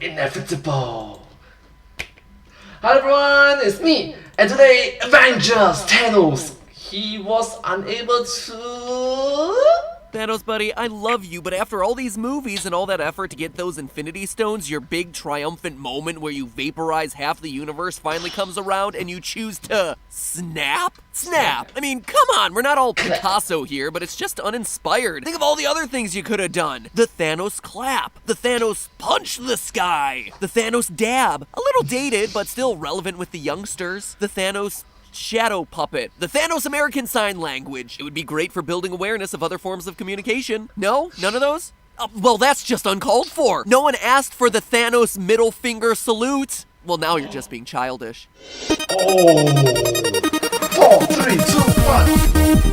inevitable. Hi everyone, it's me, and today Avengers Thanos. He was unable to... Thanos, buddy, I love you, but after all these movies and all that effort to get those Infinity Stones, your big triumphant moment where you vaporize half the universe finally comes around and you choose to snap? Snap! I mean, come on, we're not all Picasso here, but it's just uninspired. Think of all the other things you could have done. The Thanos clap, the Thanos punch the sky, the Thanos dab, a little dated, but still relevant with the youngsters, the Thanos shadow puppet, the Thanos American Sign Language. It would be great for building awareness of other forms of communication. No? None of those? Well, that's just uncalled for. No one asked for the Thanos middle finger salute. Well, now you're just being childish. Oh. 4, 3, 2, 1.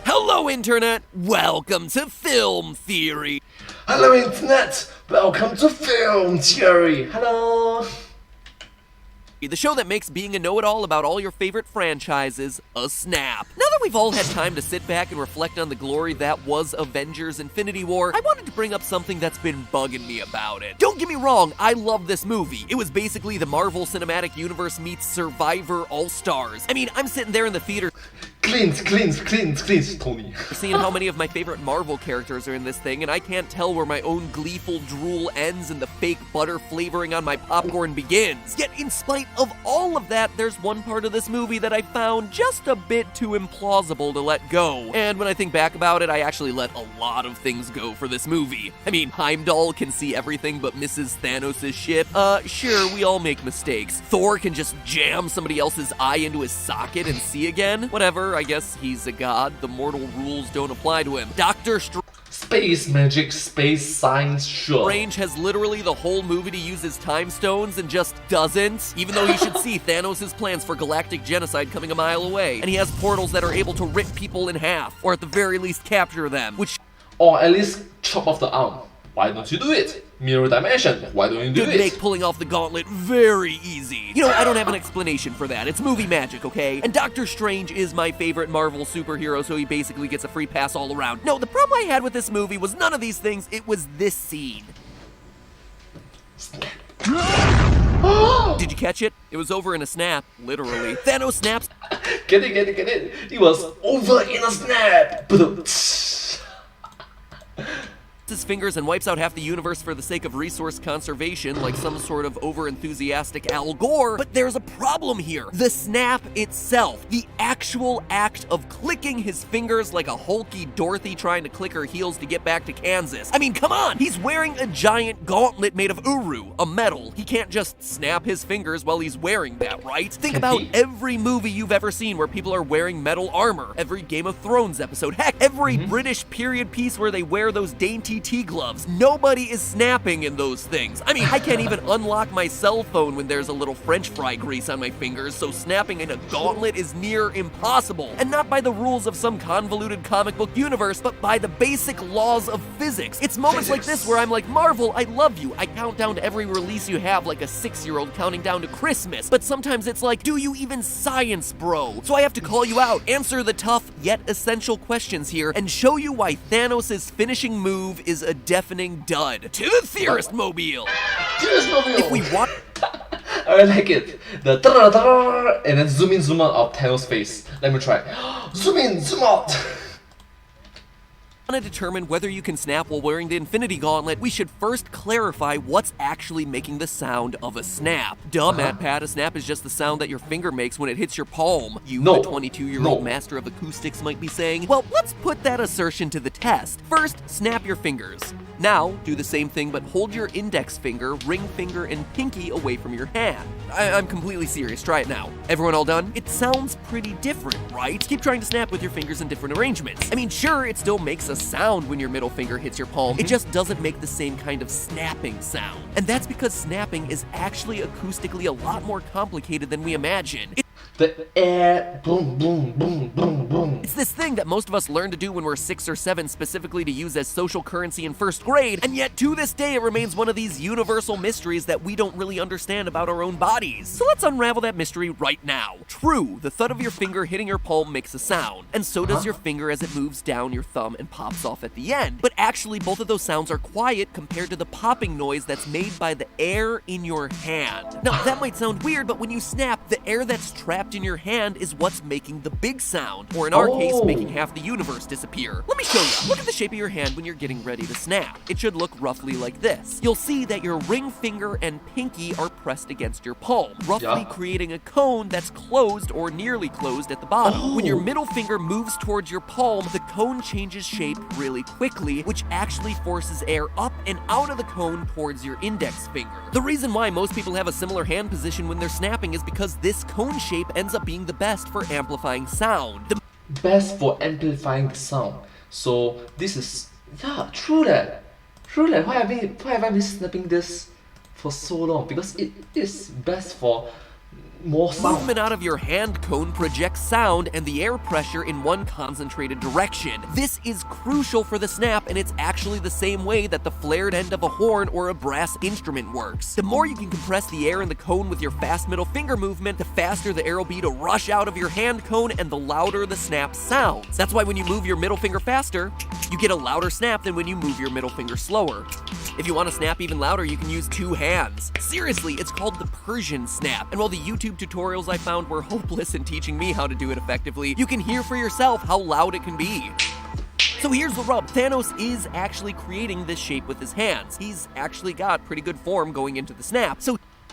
Hello, Internet! Welcome to Film Theory! Hello Internet! Welcome to Film Theory! Hello! The show that makes being a know-it-all about all your favorite franchises a snap. Now that we've all had time to sit back and reflect on the glory that was Avengers Infinity War, I wanted to bring up something that's been bugging me about it. Don't get me wrong, I love this movie. It was basically the Marvel Cinematic Universe meets Survivor All-Stars. I mean, I'm sitting there in the theater Cleans, Tony. seeing how many of my favorite Marvel characters are in this thing, and I can't tell where my own gleeful drool ends and the fake butter flavoring on my popcorn begins. Yet, in spite of all of that, there's one part of this movie that I found just a bit too implausible to let go. And when I think back about it, I actually let a lot of things go for this movie. I mean, Heimdall can see everything but misses Thanos' ship. Sure, we all make mistakes. Thor can just jam somebody else's eye into his socket and see again. Whatever, I guess he's a god. The mortal rules don't apply to him. Doctor Space magic, space science, sure. Strange has literally the whole movie to use his time stones and just doesn't, even though he should see Thanos' plans for galactic genocide coming a mile away. And he has portals that are able to rip people in half, or at the very least capture them, which... Or at least chop off the arm. Why don't you do it? Mirror dimension, why don't you do could it? make pulling off the gauntlet very easy. You know, I don't have an explanation for that. It's movie magic, okay? And Doctor Strange is my favorite Marvel superhero, so he basically gets a free pass all around. No, the problem I had with this movie was none of these things, it was this scene. Did you catch it? It was over in a snap, literally. Thanos snaps. Get it. It was over in a snap. His fingers and wipes out half the universe for the sake of resource conservation, like some sort of over-enthusiastic Al Gore. But there's a problem here. The snap itself, the actual act of clicking his fingers like a hulky Dorothy trying to click her heels to get back to Kansas. I mean, come on! He's wearing a giant gauntlet made of uru, a metal. He can't just snap his fingers while he's wearing that, right? Think about every movie you've ever seen where people are wearing metal armor. Every Game of Thrones episode. Heck, every British period piece where they wear those dainty tea gloves. Nobody is snapping in those things. I mean, I can't even unlock my cell phone when there's a little French fry grease on my fingers, so snapping in a gauntlet is near impossible. And not by the rules of some convoluted comic book universe, but by the basic laws of physics. It's moments like this where I'm like, Marvel, I love you. I count down to every release you have like a 6-year-old counting down to Christmas. But sometimes it's like, do you even science, bro? So I have to call you out, answer the tough yet essential questions here, and show you why Thanos' finishing move is a deafening dud. To the Theorist Mobile! If we want... I like it. The and then zoom in, zoom out of Thanos' face. Let me try. Zoom in, zoom out. To determine whether you can snap while wearing the Infinity Gauntlet, we should first clarify what's actually making the sound of a snap. Duh, MatPat, a snap is just the sound that your finger makes when it hits your palm. You, the 22-year-old master of acoustics, might be saying. Well, let's put that assertion to the test. First, snap your fingers. Now, do the same thing, but hold your index finger, ring finger, and pinky away from your hand. I'm completely serious. Try it now. Everyone all done? It sounds pretty different, right? Keep trying to snap with your fingers in different arrangements. I mean, sure, it still makes a sound when your middle finger hits your palm. It just doesn't make the same kind of snapping sound. And that's because snapping is actually acoustically a lot more complicated than we imagine. The air, boom, boom, boom, boom, boom. It's this thing that most of us learn to do when we're 6 or 7, specifically to use as social currency in 1st grade, and yet to this day it remains one of these universal mysteries that we don't really understand about our own bodies. So let's unravel that mystery right now. True, the thud of your finger hitting your palm makes a sound, and so does your finger as it moves down your thumb and pops off at the end. But actually, both of those sounds are quiet compared to the popping noise that's made by the air in your hand. Now, that might sound weird, but when you snap, the air that's trapped in your hand is what's making the big sound, or in our case, making half the universe disappear. Let me show you. Look at the shape of your hand when you're getting ready to snap. It should look roughly like this. You'll see that your ring finger and pinky are pressed against your palm, roughly creating a cone that's closed or nearly closed at the bottom. When your middle finger moves towards your palm, the cone changes shape really quickly, which actually forces air up and out of the cone towards your index finger. The reason why most people have a similar hand position when they're snapping is because this cone shape ends up being the best for amplifying sound. Best for amplifying the sound. So this is, yeah, true that. True that. Why have I been snapping this for so long? Because it is best for more sound. Movement out of your hand cone projects sound and the air pressure in one concentrated direction. This is crucial for the snap, and it's actually the same way that the flared end of a horn or a brass instrument works. The more you can compress the air in the cone with your fast middle finger movement, the faster the air will be to rush out of your hand cone and the louder the snap sounds. That's why when you move your middle finger faster, you get a louder snap than when you move your middle finger slower. If you want to snap even louder, you can use 2 hands. Seriously, it's called the Persian snap. And while the YouTube tutorials I found were hopeless in teaching me how to do it effectively, you can hear for yourself how loud it can be. So here's the rub. Thanos is actually creating this shape with his hands. He's actually got pretty good form going into the snap.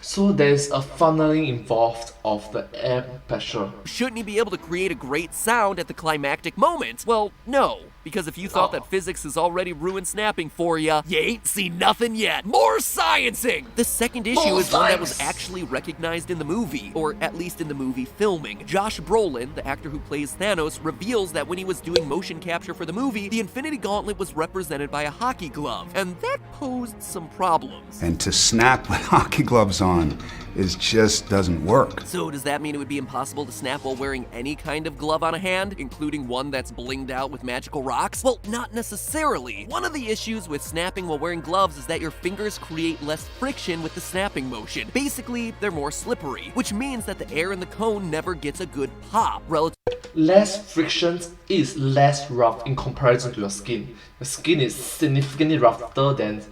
So there's a funneling involved of the air pressure. Shouldn't he be able to create a great sound at the climactic moment? Well, no. Because if you thought that physics has already ruined snapping for you ain't seen nothing yet. More sciencing! The second issue is one that was actually recognized in the movie, or at least in the movie filming. Josh Brolin, the actor who plays Thanos, reveals that when he was doing motion capture for the movie, the Infinity Gauntlet was represented by a hockey glove, and that posed some problems. And to snap with hockey gloves on just doesn't work. So does that mean it would be impossible to snap while wearing any kind of glove on a hand, including one that's blinged out with magical rocks? Well, not necessarily. One of the issues with snapping while wearing gloves is that your fingers create less friction with the snapping motion. Basically, they're more slippery, which means that the air in the cone never gets a good pop. Less friction is less rough in comparison to your skin. Your skin is significantly rougher than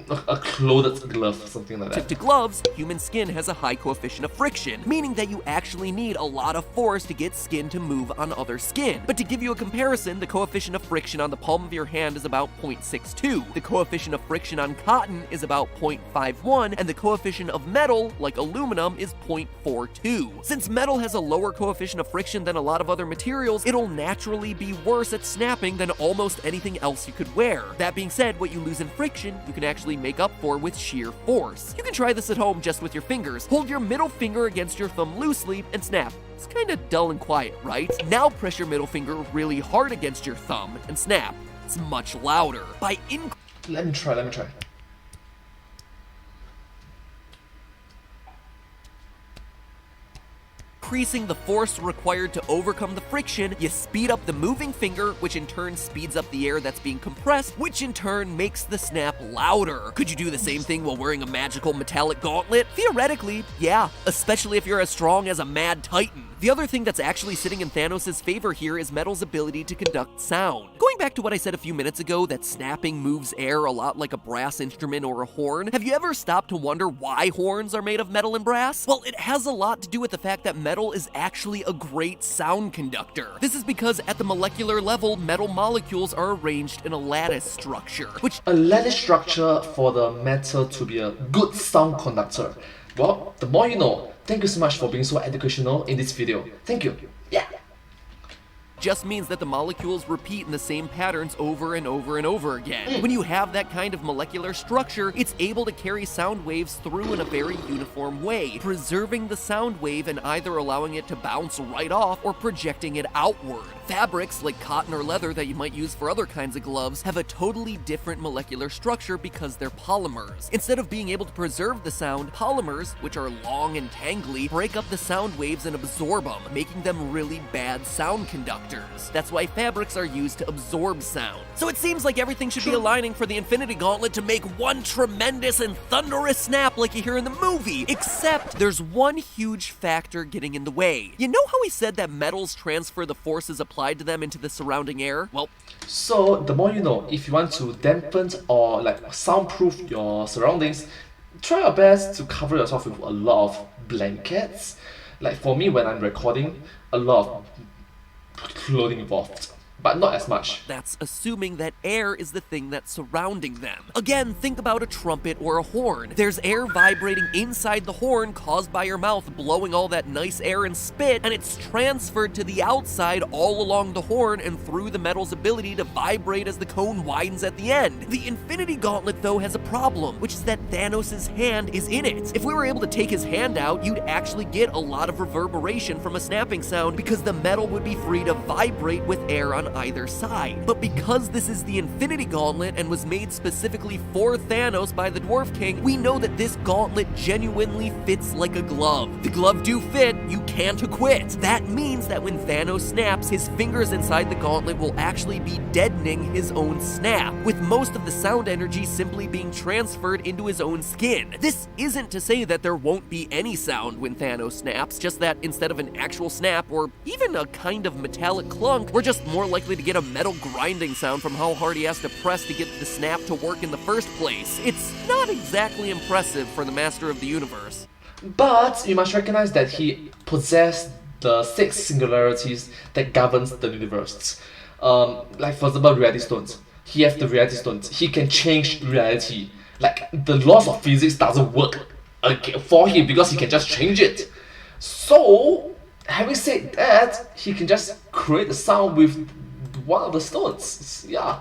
a clothed glove, something like that. To gloves, human skin has a high coefficient of friction, meaning that you actually need a lot of force to get skin to move on other skin. But to give you a comparison, the coefficient of friction on the palm of your hand is about 0.62. The coefficient of friction on cotton is about 0.51, and the coefficient of metal, like aluminum, is 0.42. Since metal has a lower coefficient of friction than a lot of other materials, it'll naturally be worse at snapping than almost anything else you could wear. That being said, what you lose in friction, you can actually make up for with sheer force. You can try this at home just with your fingers. Hold your middle finger against your thumb loosely and snap. It's kinda dull and quiet, right? Now press your middle finger really hard against your thumb and snap. It's much louder. Let me try. Increasing the force required to overcome the friction, you speed up the moving finger, which in turn speeds up the air that's being compressed, which in turn makes the snap louder. Could you do the same thing while wearing a magical metallic gauntlet? Theoretically, yeah, especially if you're as strong as a mad titan. The other thing that's actually sitting in Thanos' favor here is metal's ability to conduct sound. Going back to what I said a few minutes ago, that snapping moves air a lot like a brass instrument or a horn, have you ever stopped to wonder why horns are made of metal and brass? Well, it has a lot to do with the fact that metal is actually a great sound conductor. This is because at the molecular level, metal molecules are arranged in a lattice structure, which A lattice structure for the metal to be a good sound conductor. Well, the more you know. Thank you so much for being so educational in this video. Thank you. Yeah. just means that the molecules repeat in the same patterns over and over and over again. When you have that kind of molecular structure, it's able to carry sound waves through in a very uniform way, preserving the sound wave and either allowing it to bounce right off or projecting it outward. Fabrics, like cotton or leather that you might use for other kinds of gloves, have a totally different molecular structure because they're polymers. Instead of being able to preserve the sound, polymers, which are long and tangly, break up the sound waves and absorb them, making them really bad sound conductors. That's why fabrics are used to absorb sound. So it seems like everything should be aligning for the Infinity Gauntlet to make one tremendous and thunderous snap like you hear in the movie, except there's one huge factor getting in the way. You know how we said that metals transfer the forces applied to them into the surrounding air? Well, So the more you know, if you want to dampen or like soundproof your surroundings, try your best to cover yourself with a lot of blankets. Like for me, when I'm recording, a lot of clothing involved, but not as much. that's assuming that air is the thing that's surrounding them. Again, think about a trumpet or a horn. There's air vibrating inside the horn caused by your mouth blowing all that nice air and spit, and it's transferred to the outside all along the horn and through the metal's ability to vibrate as the cone widens at the end. The Infinity Gauntlet, though, has a problem, which is that Thanos' hand is in it. If we were able to take his hand out, you'd actually get a lot of reverberation from a snapping sound because the metal would be free to vibrate with air on either side. But because this is the Infinity Gauntlet and was made specifically for Thanos by the Dwarf King, we know that this gauntlet genuinely fits like a glove. The glove do fit, you can't quit. That means that when Thanos snaps, his fingers inside the gauntlet will actually be deadening his own snap, with most of the sound energy simply being transferred into his own skin. This isn't to say that there won't be any sound when Thanos snaps, just that instead of an actual snap or even a kind of metallic clunk, we're just more likely to get a metal grinding sound from how hard he has to press to get the snap to work in the first place. It's not exactly impressive for the Master of the Universe. But you must recognize that he possessed the 6 singularities that governs the universe. Like for example, reality stones. He has the reality stones. He can change reality. Like the laws of physics doesn't work for him because he can just change it. So, having said that, he can just create a sound with one of the stones. Yeah,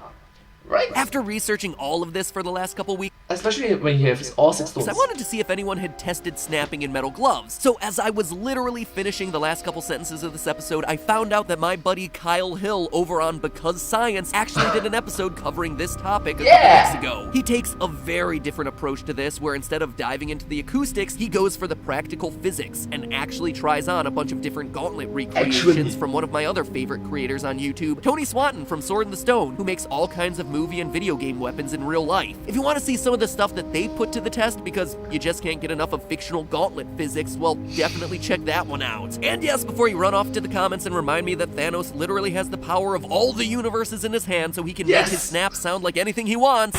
right? After researching all of this for the last couple weeks, Especially when you have all 6 stones. I wanted to see if anyone had tested snapping in metal gloves. So as I was literally finishing the last couple sentences of this episode, I found out that my buddy Kyle Hill over on Because Science actually did an episode covering this topic a couple weeks ago. He takes a very different approach to this, where instead of diving into the acoustics, he goes for the practical physics and actually tries on a bunch of different gauntlet recreations from one of my other favorite creators on YouTube, Tony Swanton from Sword in the Stone, who makes all kinds of movie and video game weapons in real life. If you want to see some of the stuff that they put to the test because you just can't get enough of fictional gauntlet physics, well, definitely check that one out. And yes, before you run off to the comments and remind me that Thanos literally has the power of all the universes in his hand so he can make his snap sound like anything he wants.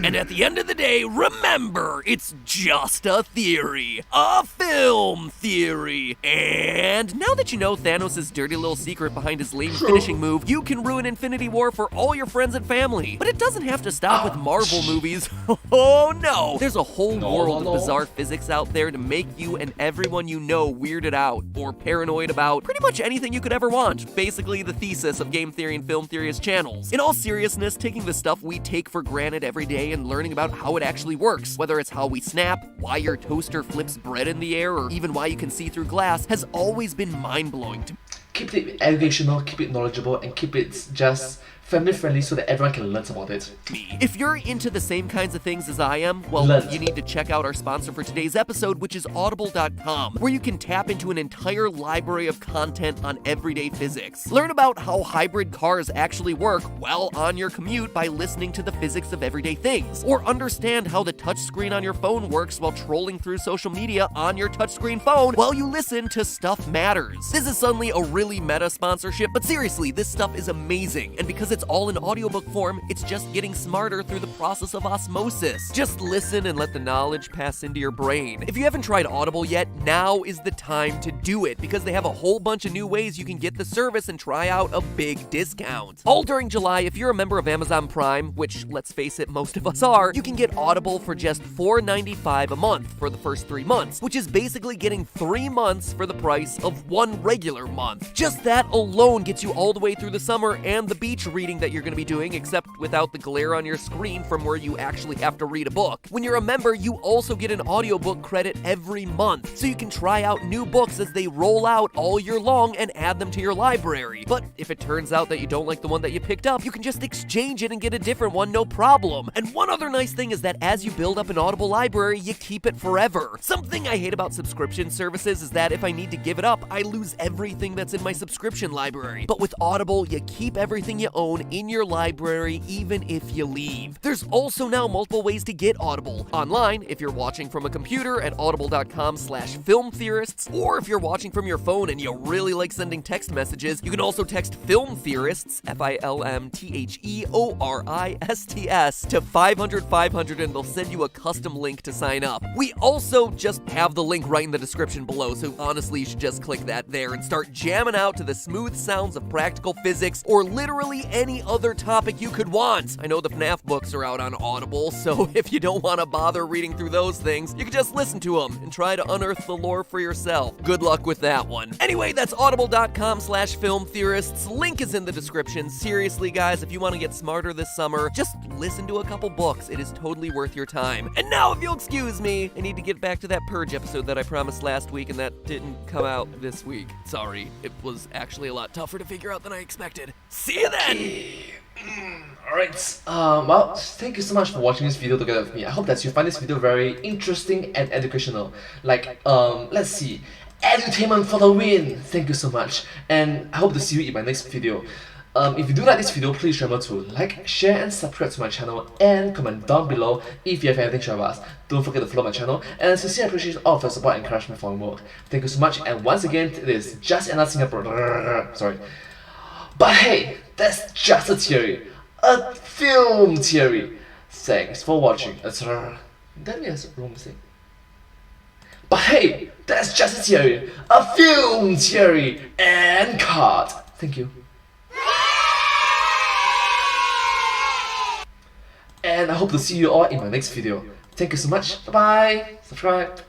And at the end of the day, remember, it's just a theory. A film theory. And now that you know Thanos' dirty little secret behind his lame finishing move, you can ruin Infinity War for all your friends and family. But it doesn't have to stop with Marvel movies. Oh no! There's a whole world of bizarre physics out there to make you and everyone you know weirded out or paranoid about pretty much anything you could ever want. Basically the thesis of Game Theory and Film Theory's channels. In all seriousness, taking the stuff we take for granted every day and learning about how it actually works, whether it's how we snap, why your toaster flips bread in the air, or even why you can see through glass, has always been mind-blowing to me. Keep it educational, keep it knowledgeable, and keep it just family-friendly so that everyone can learn about it. If you're into the same kinds of things as I am, well, you need to check out our sponsor for today's episode, which is Audible.com, where you can tap into an entire library of content on everyday physics. Learn about how hybrid cars actually work while on your commute by listening to the physics of everyday things, or understand how the touchscreen on your phone works while trolling through social media on your touchscreen phone while you listen to Stuff Matters. This is suddenly a really meta sponsorship, but seriously, this stuff is amazing, and because it's all in audiobook form, it's just getting smarter through the process of osmosis. Just listen and let the knowledge pass into your brain. If you haven't tried Audible yet, now is the time to do it, because they have a whole bunch of new ways you can get the service and try out a big discount. All during July, if you're a member of Amazon Prime, which, let's face it, most of us are, you can get Audible for just $4.95 a month for the first 3 months, which is basically getting 3 months for the price of 1 regular month. Just that alone gets you all the way through the summer and the beach read reading that you're going to be doing, except without the glare on your screen from where you actually have to read a book. When you're a member, you also get an audiobook credit every month, so you can try out new books as they roll out all year long and add them to your library. But if it turns out that you don't like the one that you picked up, you can just exchange it and get a different one, no problem. And one other nice thing is that as you build up an Audible library, you keep it forever. Something I hate about subscription services is that if I need to give it up, I lose everything that's in my subscription library. But with Audible, you keep everything you own in your library even if you leave. There's also now multiple ways to get Audible. Online, if you're watching from a computer at audible.com/filmtheorists, or if you're watching from your phone and you really like sending text messages, you can also text Film Theorists, FILMTHEORISTS, to 500 and they'll send you a custom link to sign up. We also just have the link right in the description below, so honestly you should just click that there and start jamming out to the smooth sounds of practical physics or literally any other topic you could want. I know the FNAF books are out on Audible, so if you don't want to bother reading through those things, you can just listen to them and try to unearth the lore for yourself. Good luck with that one. Anyway, that's audible.com/filmtheorists. Link is in the description. Seriously, guys, if you want to get smarter this summer, just listen to a couple books. It is totally worth your time. And now, if you'll excuse me, I need to get back to that Purge episode that I promised last week and that didn't come out this week. Sorry, it was actually a lot tougher to figure out than I expected. See you then! Alright, well, thank you so much for watching this video together with me. I hope that you find this video very interesting and educational. Like, let's see, edutainment for the win! Thank you so much, and I hope to see you in my next video. If you do like this video, please remember to like, share and subscribe to my channel and comment down below if you have anything to share with us. Don't forget to follow my channel, and I sincerely appreciate all of your support and encouragement for my work. Thank you so much, and once again, it is just another Singapore. Sorry. But hey, that's just a theory. A film theory. Thanks for watching. That is wrong thing. But hey, that's just a theory. A film theory. And cut. Thank you. And I hope to see you all in my next video. Thank you so much. Bye bye. Subscribe.